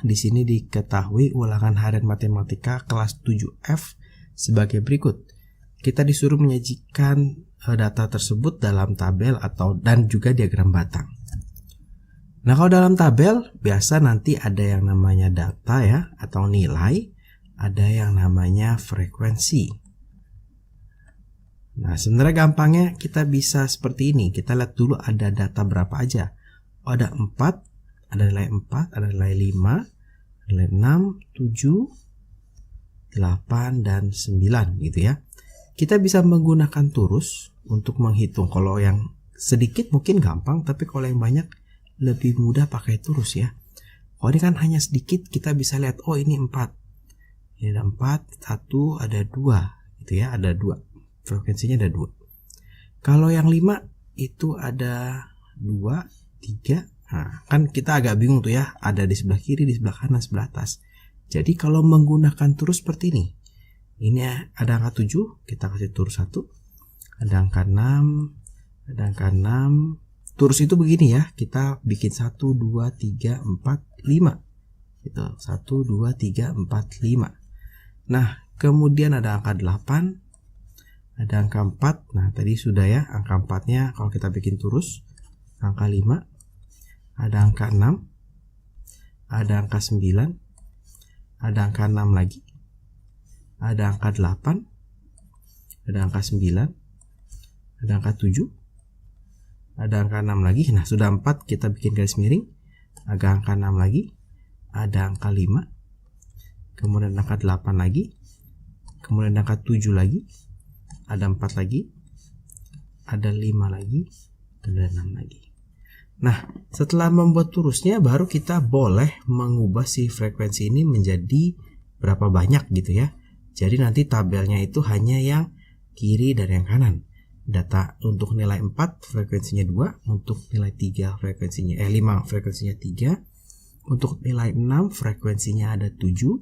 di sini diketahui ulangan harian matematika kelas 7F sebagai berikut. Kita disuruh menyajikan data tersebut dalam tabel dan juga diagram batang. Nah, kalau dalam tabel biasa nanti ada yang namanya data ya atau nilai, ada yang namanya frekuensi. Nah, sebenarnya gampangnya kita bisa seperti ini. Kita lihat dulu ada data berapa aja. Oh, ada 4, ada nilai 4, ada nilai 5, nilai 6, 7, 8, dan 9 gitu ya. Kita bisa menggunakan turus untuk menghitung. Kalau yang sedikit mungkin gampang, tapi kalau yang banyak lebih mudah pakai turus ya. Kalau ini kan hanya sedikit, kita bisa lihat, oh ini 4. Ini ada 4, 1, ada 2 gitu ya, ada 2. Frekuensinya ada 2. Kalau yang 5 itu ada 2, 3. Nah, kan kita agak bingung tuh ya, ada di sebelah kiri, di sebelah kanan, sebelah atas. Jadi kalau menggunakan turus seperti ini ada angka 7, kita kasih turus 1. Ada angka 6, ada angka 6. Turus itu begini ya, kita bikin 1, 2, 3, 4, 5 gitu. 1, 2, 3, 4, 5. Nah, kemudian ada angka 8, ada angka 4. Nah, tadi sudah ya, angka 4-nya kalau kita bikin turus, angka 5. Ada angka 6, ada angka 9, ada angka 6 lagi, ada angka 8, ada angka 9, ada angka 7, ada angka 6 lagi. Nah, sudah 4, kita bikin garis miring, ada angka 6 lagi, ada angka 5, kemudian angka 8 lagi, kemudian angka 7 lagi, ada 4 lagi, ada 5 lagi, dan ada 6 lagi. Nah, setelah membuat turusnya baru kita boleh mengubah si frekuensi ini menjadi berapa banyak gitu ya. Jadi nanti tabelnya itu hanya yang kiri dan yang kanan. Data untuk nilai 4 frekuensinya 2, untuk nilai 3 frekuensinya 5 frekuensinya 3, untuk nilai 6 frekuensinya ada 7,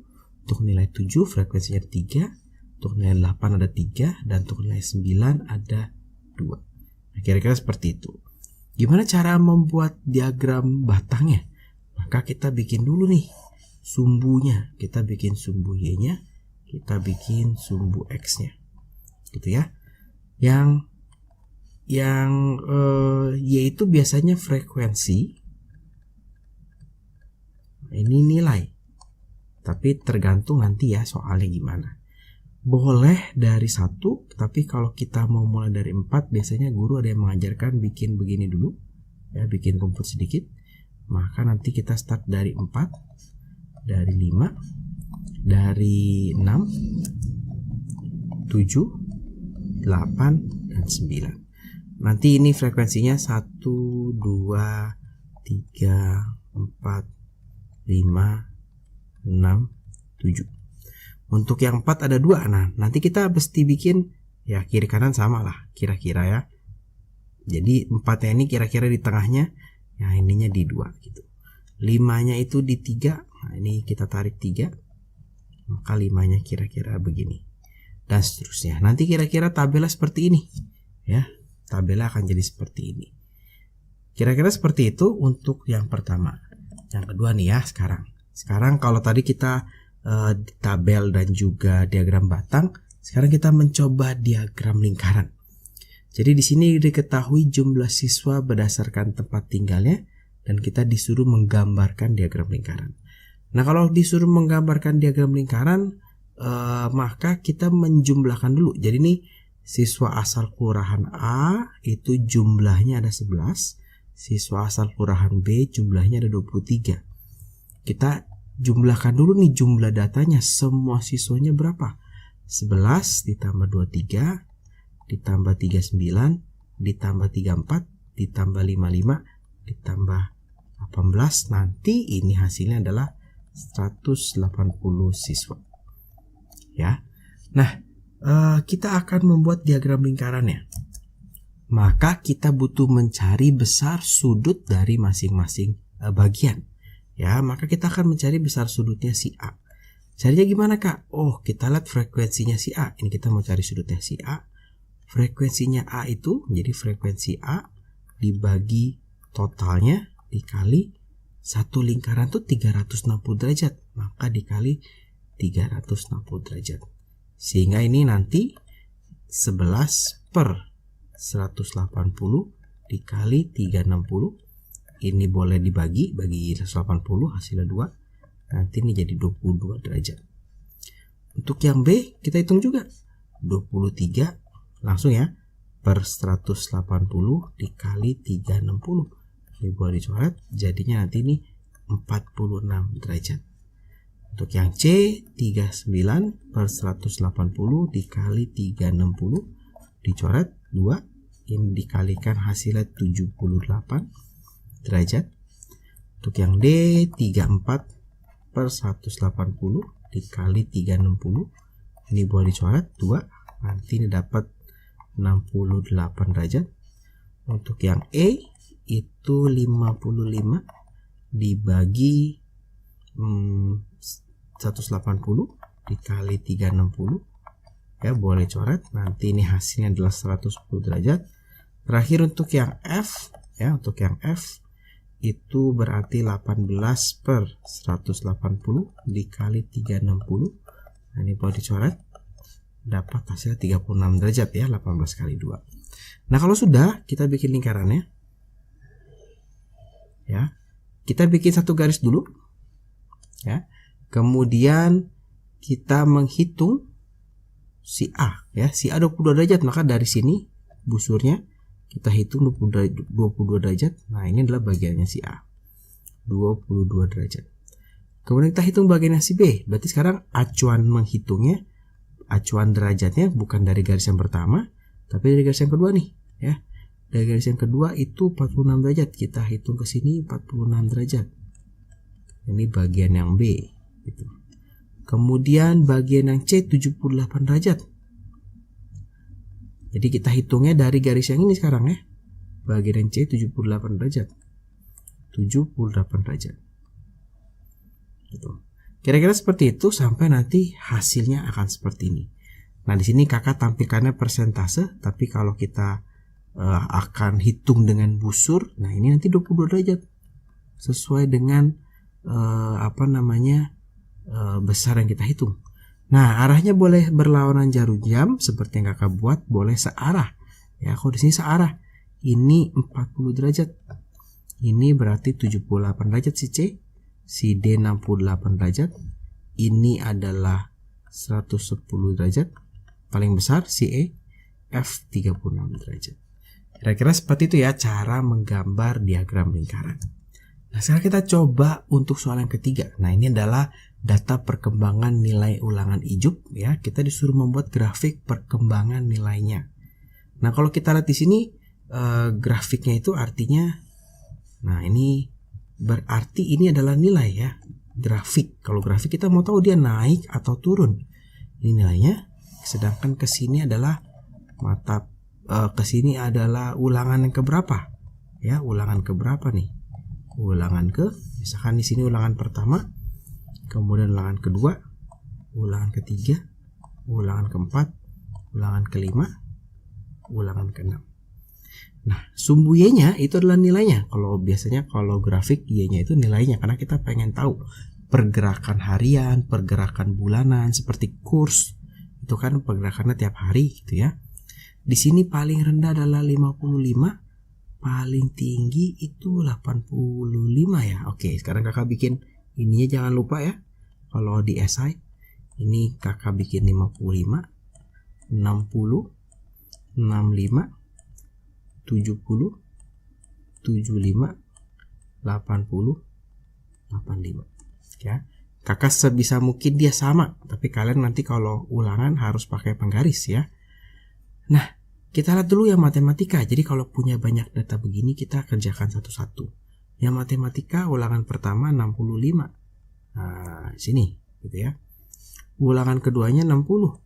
untuk nilai 7 frekuensinya 3, untuk nilai 8 ada 3, dan untuk nilai 9 ada 2. Nah, kira-kira seperti itu. Gimana cara membuat diagram batangnya? Maka kita bikin dulu nih sumbunya. Kita bikin sumbu Y-nya, kita bikin sumbu X-nya. Gitu ya. Yang Y itu biasanya frekuensi. Ini nilai. Tapi tergantung nanti ya soalnya gimana. Boleh dari 1, tapi kalau kita mau mulai dari 4, biasanya guru ada yang mengajarkan bikin begini dulu ya, bikin rumput sedikit. Maka nanti kita start dari 4, dari 5, dari 6, 7, 8, dan 9. Nanti ini frekuensinya 1, 2, 3, 4, 5, 6, 7. Untuk yang 4 ada 2. Nah, nanti kita mesti bikin ya kiri kanan sama lah kira-kira ya. Jadi 4-nya ini kira-kira di tengahnya, ya ininya di 2 gitu. 5-nya itu di 3. Nah, ini kita tarik 3. Maka 5-nya kira-kira begini. Dan seterusnya. Nanti kira-kira tabelnya seperti ini. Ya, tabelnya akan jadi seperti ini. Kira-kira seperti itu untuk yang pertama. Yang kedua nih ya sekarang. Sekarang kalau tadi kita tabel dan juga diagram batang, sekarang kita mencoba diagram lingkaran. Jadi di sini diketahui jumlah siswa berdasarkan tempat tinggalnya dan kita disuruh menggambarkan diagram lingkaran. Nah, kalau disuruh menggambarkan diagram lingkaran, maka kita menjumlahkan dulu. Jadi ini siswa asal kelurahan A itu jumlahnya ada 11, siswa asal kelurahan B jumlahnya ada 23. Kita jumlahkan dulu nih jumlah datanya, semua siswanya berapa? 11 ditambah 23 ditambah 39 ditambah 34 ditambah 55 ditambah 18. Nanti ini hasilnya adalah 180 siswa ya. Nah, kita akan membuat diagram lingkarannya. Maka kita butuh mencari besar sudut dari masing-masing bagian. Ya, maka kita akan mencari besar sudutnya si A. Carinya gimana kak? Oh, kita lihat frekuensinya si A. Ini kita mau cari sudutnya si A. Frekuensinya A itu, jadi frekuensi A dibagi totalnya dikali Satu lingkaran tuh 360 derajat, maka dikali 360 derajat. Sehingga ini nanti 11 per 180 dikali 360. Ini boleh dibagi, bagi 180 hasilnya 2. Nanti ini jadi 22 derajat. Untuk yang B kita hitung juga. 23 langsung ya, per 180 dikali 360. Ini boleh dicoret, jadinya nanti ini 46 derajat. Untuk yang C 39 per 180 dikali 360 dicoret 2. Ini dikalikan hasilnya 78 derajat. Untuk yang D 34 per 180 dikali 360. Ini boleh dicoret 2. Nanti ini dapat 68 derajat. Untuk yang E itu 55 dibagi 180 dikali 360. Ya, boleh coret. Nanti ini hasilnya adalah 110 derajat. Terakhir untuk yang F, ya, untuk yang F itu berarti 18 per 180 dikali 360. Nah, ini boleh dicoret. Dapat hasilnya 36 derajat ya, 18 kali 2. Nah, kalau sudah, kita bikin lingkarannya. Ya. Kita bikin satu garis dulu. Ya. Kemudian kita menghitung si A, ya. Si A 22 derajat, maka dari sini busurnya kita hitung 22 derajat. Nah, ini adalah bagiannya si A. 22 derajat. Kemudian kita hitung bagiannya si B. Berarti sekarang acuan menghitungnya, acuan derajatnya bukan dari garis yang pertama, tapi dari garis yang kedua nih, ya. Dari garis yang kedua itu 46 derajat. Kita hitung ke sini 46 derajat. Ini bagian yang B, gitu. Kemudian bagian yang C 78 derajat. Jadi kita hitungnya dari garis yang ini sekarang ya. Bagian yang C 78 derajat. 78 derajat. Gitu. Kira-kira seperti itu sampai nanti hasilnya akan seperti ini. Nah, di sini kakak tampilkannya persentase, tapi kalau kita akan hitung dengan busur, nah ini nanti 22 derajat. Sesuai dengan besar yang kita hitung. Nah, arahnya boleh berlawanan jarum jam seperti yang kakak buat, boleh searah. Ya, kalau di sini searah. Ini 40 derajat. Ini berarti 78 derajat si C. Si D 68 derajat. Ini adalah 110 derajat. Paling besar si E. F 36 derajat. Kira-kira seperti itu ya cara menggambar diagram lingkaran. Nah, sekarang kita coba untuk soal yang ketiga. Nah, ini adalah data perkembangan nilai ulangan IJUP ya. Kita disuruh membuat grafik perkembangan nilainya. Nah, kalau kita lihat di sini grafiknya itu artinya, nah ini berarti ini adalah nilai ya. Grafik. Kalau grafik kita mau tahu dia naik atau turun. Ini nilainya. Sedangkan ke sini adalah ke sini adalah ulangan yang keberapa? Ya, ulangan keberapa nih? Ulangan misalkan di sini ulangan pertama, kemudian ulangan kedua, ulangan ketiga, ulangan keempat, ulangan kelima, ulangan keenam. Nah, sumbu Y-nya itu adalah nilainya. Kalau biasanya kalau grafik Y-nya itu nilainya, karena kita pengen tahu pergerakan harian, pergerakan bulanan, seperti kurs itu kan pergerakannya tiap hari gitu ya. Di sini paling rendah adalah 55. Paling tinggi itu 85 ya. Oke, sekarang kakak bikin ininya, jangan lupa ya. Kalau di esai ini kakak bikin 55, 60, 65, 70, 75, 80, 85. Ya. Kakak sebisa mungkin dia sama, tapi kalian nanti kalau ulangan harus pakai penggaris ya. Nah, kita lihat dulu yang matematika. Jadi kalau punya banyak data begini kita kerjakan satu-satu. Yang matematika ulangan pertama 65. Nah, di sini gitu ya. Ulangan keduanya 60.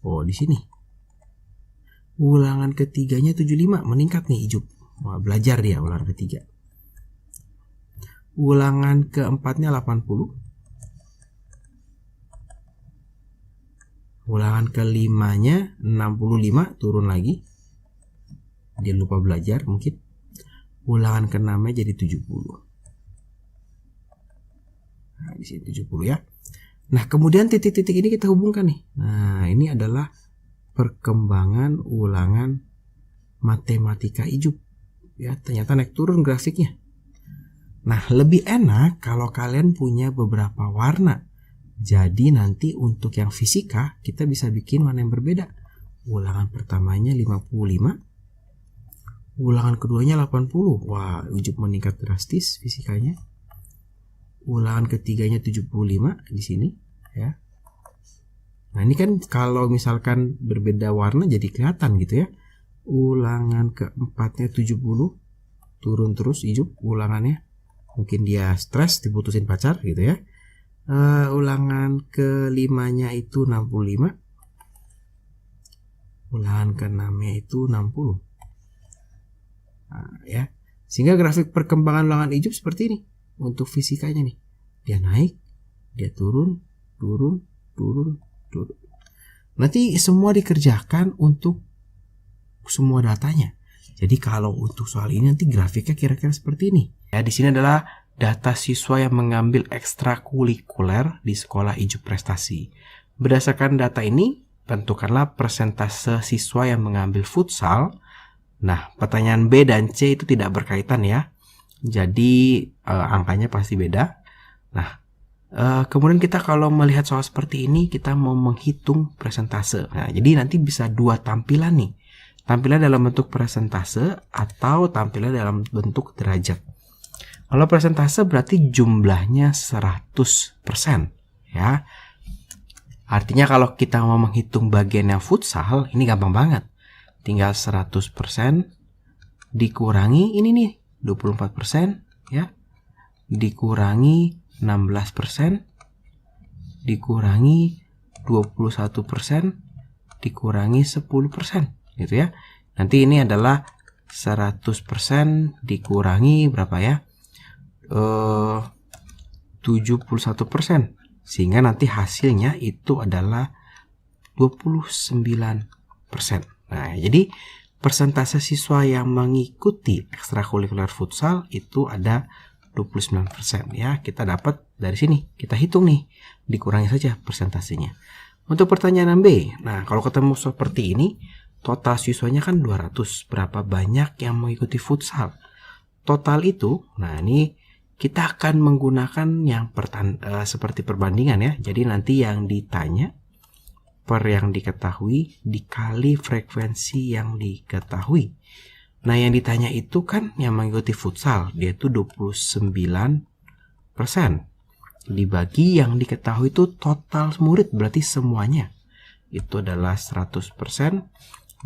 Oh, di sini. Ulangan ketiganya 75, meningkat nih IJUP. Wah, belajar dia ulangan ketiga. Ulangan keempatnya 80. Ulangan kelimanya 65, turun lagi. Dia lupa belajar mungkin. Ulangan keenamnya jadi 70. Nah, di sini 70 ya. Nah, kemudian titik-titik ini kita hubungkan nih. Nah, ini adalah perkembangan ulangan matematika IJUP. Ya, ternyata naik turun grafiknya. Nah, lebih enak kalau kalian punya beberapa warna. Jadi nanti untuk yang fisika kita bisa bikin warna yang berbeda. Ulangan pertamanya 55, ulangan keduanya 80. Wah, IJUP meningkat drastis fisikanya. Ulangan ketiganya 75 di sini ya. Nah, ini kan kalau misalkan berbeda warna jadi kelihatan gitu ya. Ulangan keempatnya 70, turun terus IJUP ulangannya. Mungkin dia stres diputusin pacar gitu ya. Ulangan kelimanya itu 65. Ulangan ke-6-nya itu 60. Nah, ya. Sehingga grafik perkembangan ulangan IJUP seperti ini. Untuk fisikanya nih, dia naik, dia turun, turun, turun, turun. Nanti semua dikerjakan untuk semua datanya. Jadi kalau untuk soal ini nanti grafiknya kira-kira seperti ini. Ya, di sini adalah data siswa yang mengambil ekstrakurikuler di sekolah IJUP prestasi. Berdasarkan data ini, tentukanlah persentase siswa yang mengambil futsal. Nah, pertanyaan B dan C itu tidak berkaitan ya. Jadi angkanya pasti beda. Nah, kemudian kita kalau melihat soal seperti ini, kita mau menghitung persentase. Nah, jadi nanti bisa dua tampilan nih. Tampilan dalam bentuk persentase atau tampilan dalam bentuk derajat. Kalau persentase berarti jumlahnya 100% ya. Artinya kalau kita mau menghitung bagian yang futsal, ini gampang banget. Tinggal 100% dikurangi ini nih. 24% ya, dikurangi 16%, dikurangi 21%, dikurangi 10% gitu ya. Nanti ini adalah 100% dikurangi berapa ya, 71%, sehingga nanti hasilnya itu adalah 29%. Nah, jadi persentase siswa yang mengikuti ekstrakurikuler futsal itu ada 29% ya. Kita dapat dari sini, kita hitung nih, dikurangi saja persentasenya. Untuk pertanyaan B, nah kalau ketemu seperti ini, total siswanya kan 200. Berapa banyak yang mengikuti futsal? Total itu, nah ini kita akan menggunakan yang seperti perbandingan ya. Jadi nanti yang ditanya per yang diketahui dikali frekuensi yang diketahui. Nah, yang ditanya itu kan yang mengikuti futsal, dia itu 29%. Dibagi yang diketahui itu total murid, berarti semuanya. Itu adalah 100%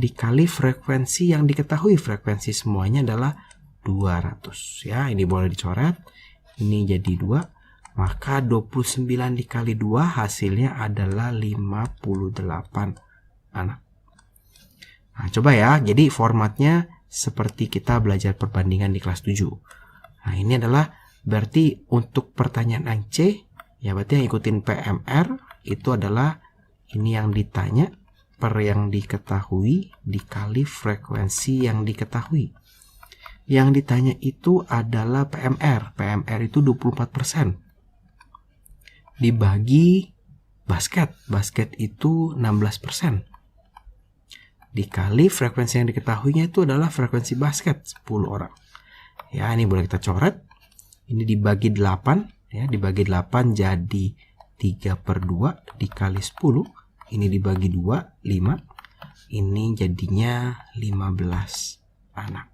dikali frekuensi yang diketahui. Frekuensi semuanya adalah 200 ya. Ini boleh dicoret. Ini jadi 2. Maka 29 dikali 2 hasilnya adalah 58 anak. Nah, coba ya. Jadi formatnya seperti kita belajar perbandingan di kelas 7. Nah, ini adalah berarti untuk pertanyaan yang C, ya berarti yang ikutin PMR itu adalah ini yang ditanya per yang diketahui dikali frekuensi yang diketahui. Yang ditanya itu adalah PMR. PMR itu 24%. Dibagi basket. Basket itu 16%. Dikali frekuensi yang diketahuinya itu adalah frekuensi basket 10 orang. Ya, ini boleh kita coret. Ini dibagi 8. Ya, dibagi 8 jadi 3/2 dikali 10. Ini dibagi 2, 5. Ini jadinya 15 anak.